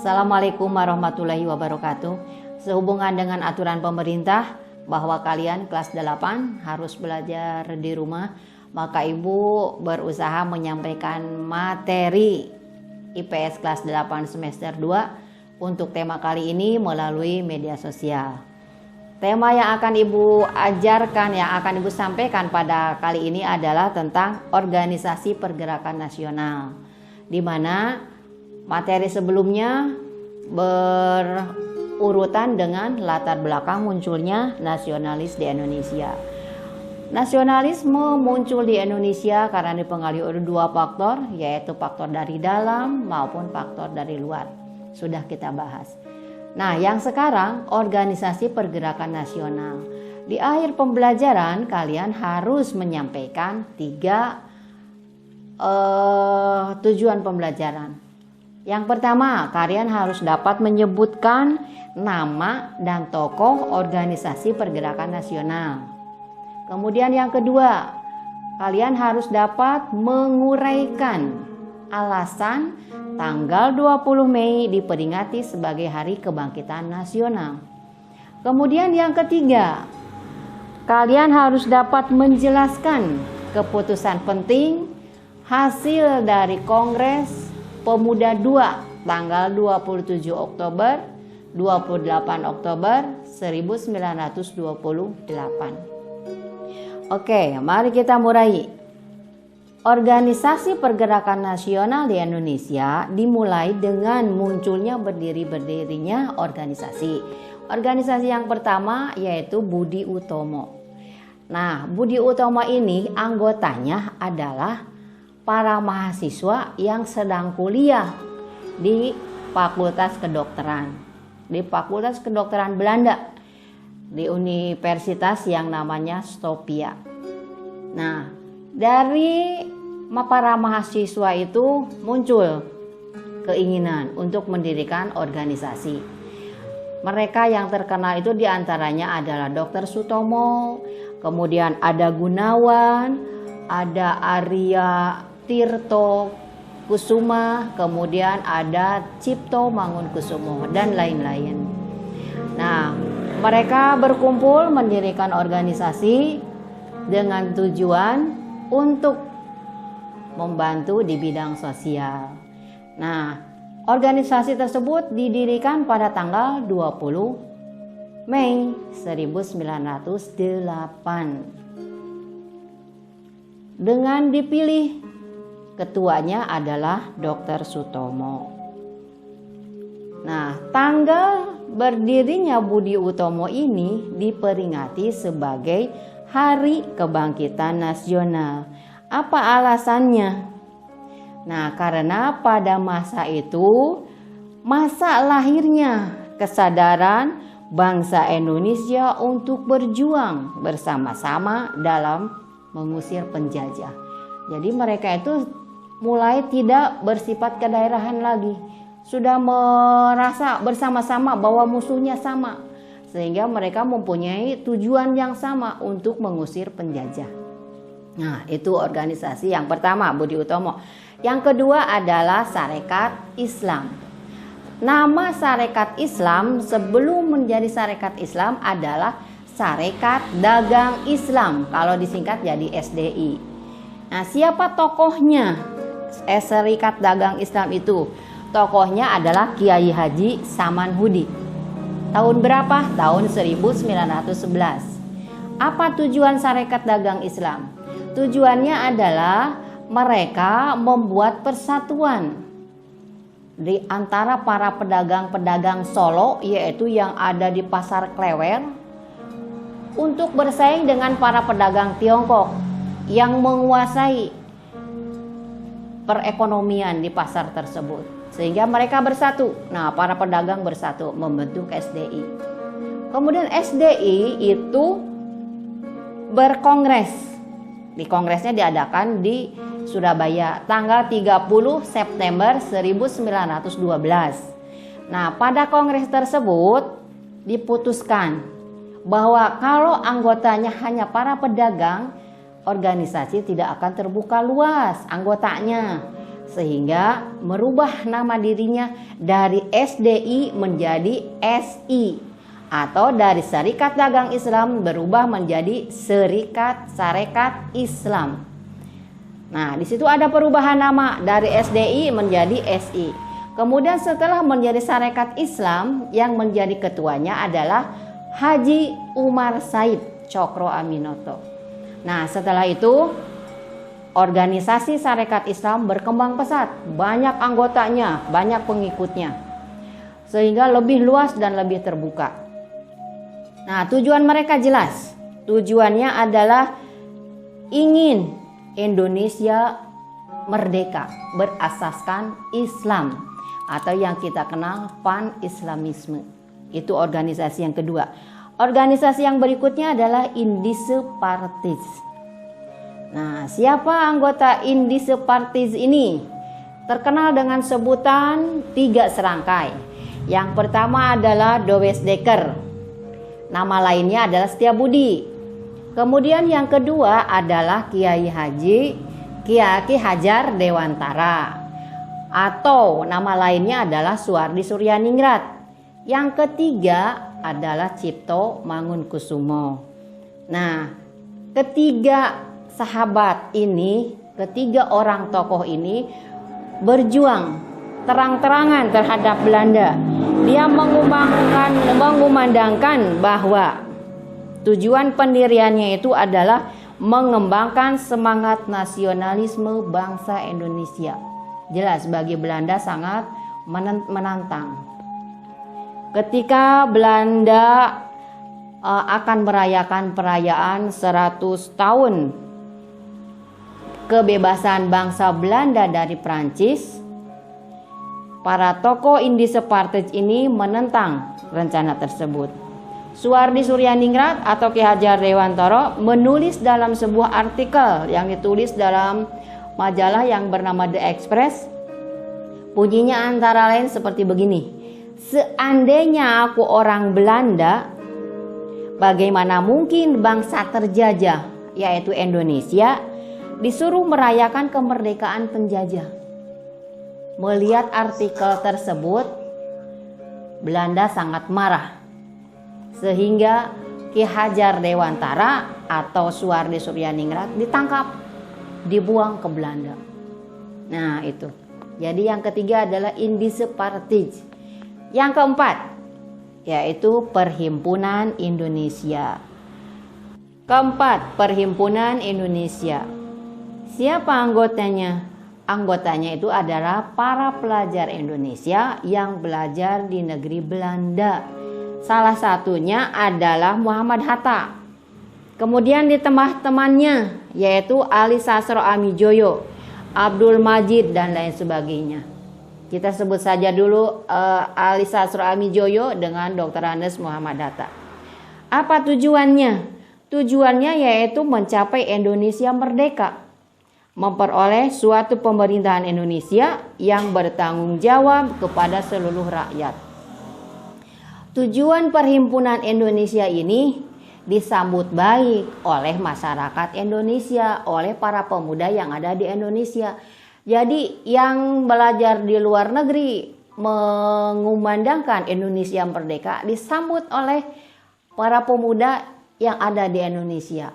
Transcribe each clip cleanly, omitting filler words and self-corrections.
Assalamualaikum warahmatullahi wabarakatuh. Sehubungan dengan aturan pemerintah bahwa kalian kelas 8 harus belajar di rumah, maka Ibu berusaha menyampaikan materi IPS kelas 8 semester 2 untuk tema kali ini melalui media sosial. Tema yang akan Ibu ajarkan, yang akan Ibu sampaikan pada kali ini adalah tentang organisasi pergerakan nasional, di mana materi sebelumnya berurutan dengan latar belakang munculnya nasionalis di Indonesia. Nasionalisme muncul di Indonesia karena dipengaruhi oleh dua faktor, yaitu faktor dari dalam maupun faktor dari luar. Sudah kita bahas. Nah, yang sekarang organisasi pergerakan nasional. Di akhir pembelajaran kalian harus menyampaikan 3 tujuan pembelajaran. Yang pertama, kalian harus dapat menyebutkan nama dan tokoh organisasi pergerakan nasional. Kemudian yang kedua, kalian harus dapat menguraikan alasan tanggal 20 Mei diperingati sebagai Hari Kebangkitan Nasional. Kemudian yang ketiga, kalian harus dapat menjelaskan keputusan penting hasil dari Kongres Pemuda 2 tanggal 27 Oktober 28 Oktober 1928. Oke, mari kita mulai. Organisasi pergerakan nasional di Indonesia dimulai dengan munculnya berdirinya organisasi. Organisasi yang pertama yaitu Budi Utomo. Nah, Budi Utomo ini anggotanya adalah para mahasiswa yang sedang kuliah di Fakultas Kedokteran, di Fakultas Kedokteran Belanda, di universitas yang namanya Stopia. Nah, dari para mahasiswa itu muncul keinginan untuk mendirikan organisasi. Mereka yang terkenal itu diantaranya adalah Dr. Sutomo, kemudian ada Gunawan, ada Arya Tirto Kusuma, kemudian ada Cipto Mangunkusumo dan lain-lain. Nah, mereka berkumpul mendirikan organisasi dengan tujuan untuk membantu di bidang sosial. Nah, organisasi tersebut didirikan pada tanggal 20 Mei 1908 dengan dipilih ketuanya adalah Dr. Sutomo. Nah, tanggal berdirinya Budi Utomo ini diperingati sebagai Hari Kebangkitan Nasional. Apa alasannya? Nah, karena pada masa itu masa lahirnya kesadaran bangsa Indonesia untuk berjuang bersama-sama dalam mengusir penjajah. Jadi mereka itu mulai tidak bersifat kedaerahan lagi, sudah merasa bersama-sama bahwa musuhnya sama, sehingga mereka mempunyai tujuan yang sama untuk mengusir penjajah. Nah, itu organisasi yang pertama, Budi Utomo. Yang kedua adalah Sarekat Islam. Nama Sarekat Islam sebelum menjadi Sarekat Islam adalah Sarekat Dagang Islam, kalau disingkat jadi SDI. Nah, siapa tokohnya Sarekat Dagang Islam itu? Tokohnya adalah Kiai Haji Samanhudi. Tahun berapa? Tahun 1911. Apa tujuan Sarekat Dagang Islam? Tujuannya adalah mereka membuat persatuan di antara para pedagang-pedagang Solo, yaitu yang ada di Pasar Klewer, untuk bersaing dengan para pedagang Tiongkok yang menguasai perekonomian di pasar tersebut, sehingga mereka bersatu. Nah, para pedagang bersatu membentuk SDI. Kemudian SDI itu berkongres. Di kongresnya diadakan di Surabaya tanggal 30 September 1912. Nah, pada kongres tersebut diputuskan bahwa kalau anggotanya hanya para pedagang, organisasi tidak akan terbuka luas anggotanya. sehingga merubah nama dirinya dari SDI menjadi SI, atau dari Serikat Dagang Islam berubah menjadi Serikat Sarekat Islam. Nah, di situ ada perubahan nama dari SDI menjadi SI. Kemudian setelah menjadi Sarekat Islam, yang menjadi ketuanya adalah Haji Umar Said Cokro Aminoto. Nah, setelah itu organisasi Sarekat Islam berkembang pesat, banyak anggotanya, banyak pengikutnya, sehingga lebih luas dan lebih terbuka. Nah, tujuan mereka jelas. Tujuannya adalah ingin Indonesia merdeka berasaskan Islam, atau yang kita kenal pan-Islamisme. Itu organisasi yang kedua. Organisasi yang berikutnya adalah Indische Partij. Nah, siapa anggota Indische Partij ini? Terkenal dengan sebutan 3 serangkai. Yang pertama adalah Douwes Dekker. Nama lainnya adalah Setiabudi. Kemudian yang kedua adalah Kiai Hajar Dewantara, atau nama lainnya adalah Suwardi Suryaningrat. Yang ketiga adalah Cipto Mangunkusumo. Nah, ketiga sahabat ini, ketiga orang tokoh ini berjuang terang-terangan terhadap Belanda. Dia mengumandangkan bahwa tujuan pendiriannya itu adalah mengembangkan semangat nasionalisme bangsa Indonesia. Jelas bagi Belanda sangat menantang. Ketika Belanda akan merayakan perayaan 100 tahun kebebasan bangsa Belanda dari Prancis, para tokoh Indische Partij ini menentang rencana tersebut. Suwardi Suryaningrat atau Ki Hajar Dewantara menulis dalam sebuah artikel yang ditulis dalam majalah yang bernama The Express. Bunyinya antara lain seperti begini: seandainya aku orang Belanda, bagaimana mungkin bangsa terjajah, yaitu Indonesia, disuruh merayakan kemerdekaan penjajah? Melihat artikel tersebut, Belanda sangat marah, sehingga Ki Hajar Dewantara atau Suwardi Suryaningrat ditangkap, dibuang ke Belanda. Nah, itu. Jadi yang ketiga adalah Indische Partij. Yang keempat yaitu Perhimpunan Indonesia. Keempat, Perhimpunan Indonesia. Siapa anggotanya? Anggotanya itu adalah para pelajar Indonesia yang belajar di negeri Belanda. Salah satunya adalah Muhammad Hatta. Kemudian di teman-temannya yaitu Ali Sastro Amijoyo, Abdul Majid, dan lain sebagainya. Kita sebut saja dulu Ali Sastro Amijoyo dengan Dr. Andes Muhammad Hatta. Apa tujuannya? Tujuannya yaitu mencapai Indonesia merdeka, memperoleh suatu pemerintahan Indonesia yang bertanggung jawab kepada seluruh rakyat. Tujuan Perhimpunan Indonesia ini disambut baik oleh masyarakat Indonesia, oleh para pemuda yang ada di Indonesia. Jadi yang belajar di luar negeri mengumandangkan Indonesia merdeka disambut oleh para pemuda yang ada di Indonesia.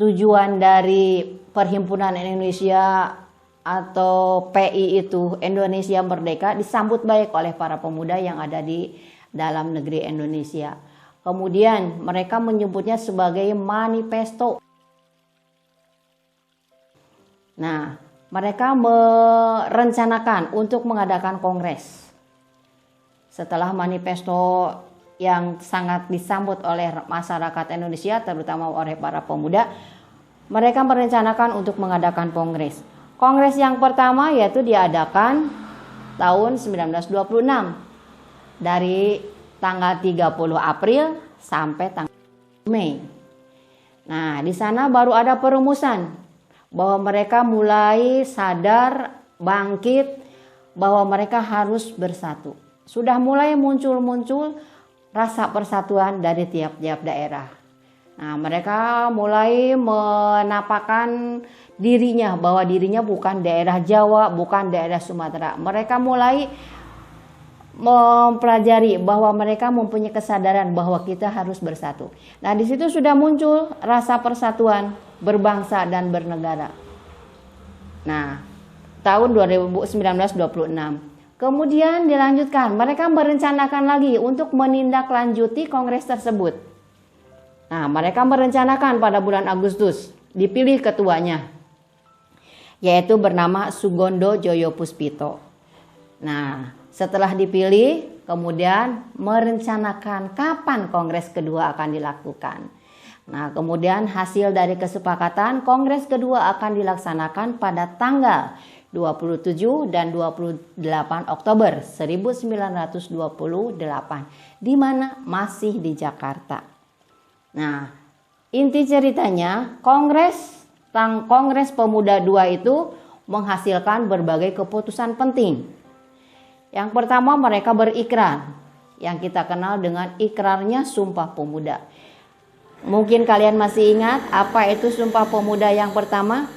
Tujuan dari Perhimpunan Indonesia atau PI itu, Indonesia Merdeka, disambut baik oleh para pemuda yang ada di dalam negeri Indonesia. Kemudian mereka menyebutnya sebagai manifesto. Nah, mereka merencanakan untuk mengadakan kongres. Setelah manifesto yang sangat disambut oleh masyarakat Indonesia, terutama oleh para pemuda, mereka merencanakan untuk mengadakan kongres. Kongres yang pertama yaitu diadakan tahun 1926 dari tanggal 30 April sampai tanggal Mei. Nah, di sana baru ada perumusan bahwa mereka mulai sadar, bangkit, bahwa mereka harus bersatu. Sudah mulai muncul rasa persatuan dari tiap-tiap daerah. Nah, mereka mulai menapakkan dirinya, bahwa dirinya bukan daerah Jawa, bukan daerah Sumatera. Mereka mulai mempelajari bahwa mereka mempunyai kesadaran bahwa kita harus bersatu. Nah, di situ sudah muncul rasa persatuan berbangsa dan bernegara. Nah, tahun 1926. Kemudian dilanjutkan, mereka merencanakan lagi untuk menindaklanjuti kongres tersebut. Nah, mereka merencanakan pada bulan Agustus dipilih ketuanya, yaitu bernama Sugondo Joyopuspito. Nah, setelah dipilih, kemudian merencanakan kapan kongres kedua akan dilakukan. Nah, kemudian hasil dari kesepakatan kongres kedua akan dilaksanakan pada tanggal 27 dan 28 Oktober 1928, di mana masih di Jakarta. Nah, inti ceritanya Kongres Pemuda II itu menghasilkan berbagai keputusan penting. Yang pertama, mereka berikrar, yang kita kenal dengan ikrarnya Sumpah Pemuda. Mungkin kalian masih ingat apa itu Sumpah Pemuda yang pertama?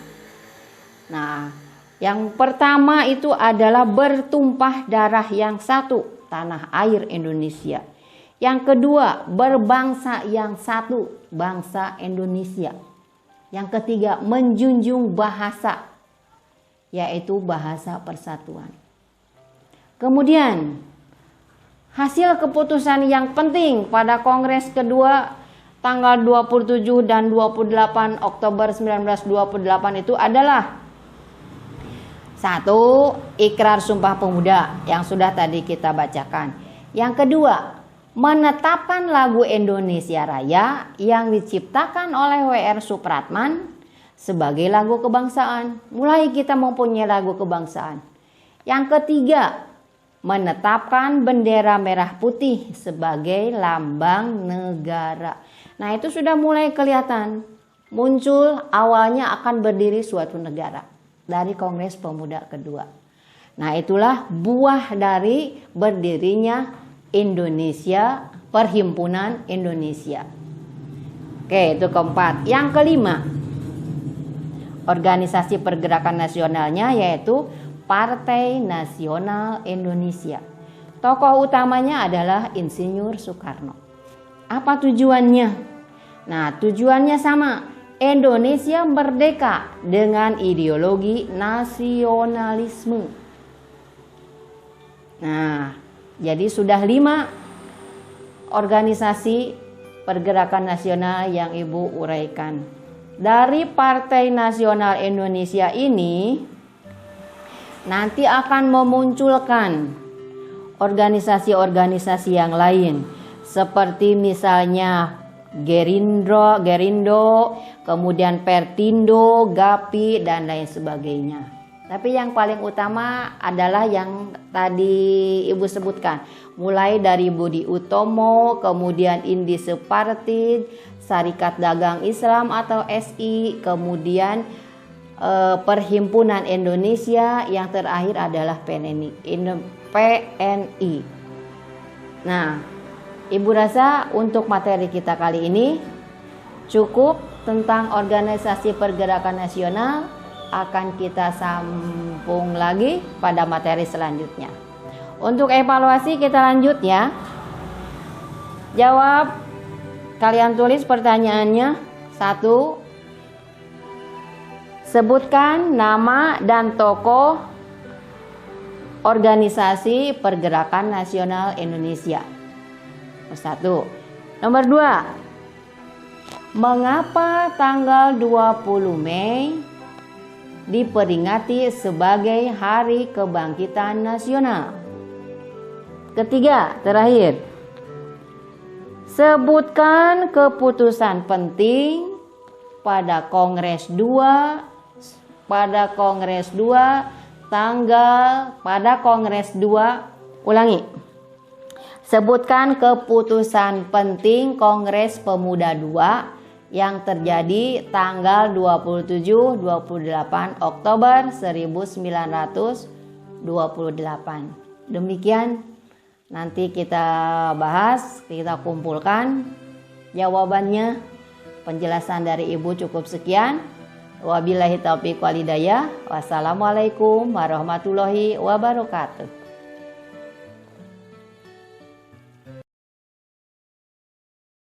Nah, yang pertama itu adalah bertumpah darah yang satu, tanah air Indonesia. Yang kedua, berbangsa yang satu, bangsa Indonesia. Yang ketiga, menjunjung bahasa, yaitu bahasa persatuan. Kemudian, hasil keputusan yang penting pada kongres kedua tanggal 27 dan 28 Oktober 1928 itu adalah: satu, ikrar Sumpah Pemuda yang sudah tadi kita bacakan. Yang kedua, menetapkan lagu Indonesia Raya yang diciptakan oleh W.R. Supratman sebagai lagu kebangsaan. Mulai kita mempunyai lagu kebangsaan. Yang ketiga, menetapkan bendera merah putih sebagai lambang negara. Nah, itu sudah mulai kelihatan. Muncul awalnya akan berdiri suatu negara dari Kongres Pemuda kedua. Nah, itulah buah dari berdirinya Indonesia, Perhimpunan Indonesia. Oke, itu keempat. Yang kelima, organisasi pergerakan nasionalnya yaitu Partai Nasional Indonesia. Tokoh utamanya adalah Insinyur Soekarno. Apa tujuannya? Nah, tujuannya sama. Indonesia merdeka dengan ideologi nasionalisme. Nah, jadi sudah 5 organisasi pergerakan nasional yang Ibu uraikan. Dari Partai Nasional Indonesia ini nanti akan memunculkan organisasi-organisasi yang lain, seperti misalnya Gerindo, kemudian Pertindo, GAPI, dan lain sebagainya. Tapi yang paling utama adalah yang tadi Ibu sebutkan. Mulai dari Budi Utomo, kemudian Indi Separtid, Serikat Dagang Islam atau SI, kemudian Perhimpunan Indonesia, yang terakhir adalah PNI. Nah, Ibu rasa untuk materi kita kali ini cukup tentang organisasi pergerakan nasional. Akan kita sambung lagi pada materi selanjutnya. Untuk evaluasi kita lanjut ya. Jawab, kalian tulis pertanyaannya. 1. Sebutkan nama dan tokoh organisasi pergerakan nasional Indonesia. 1. Nomor 2. Mengapa tanggal 20 Mei diperingati sebagai Hari Kebangkitan Nasional? Ketiga, terakhir. Sebutkan keputusan penting pada Kongres 2 ulangi. Sebutkan keputusan penting Kongres Pemuda II yang terjadi tanggal 27-28 Oktober 1928. Demikian nanti kita bahas, kita kumpulkan jawabannya. Penjelasan dari Ibu cukup sekian. Wabillahi taufiq wal hidayah. Wassalamualaikum warahmatullahi wabarakatuh.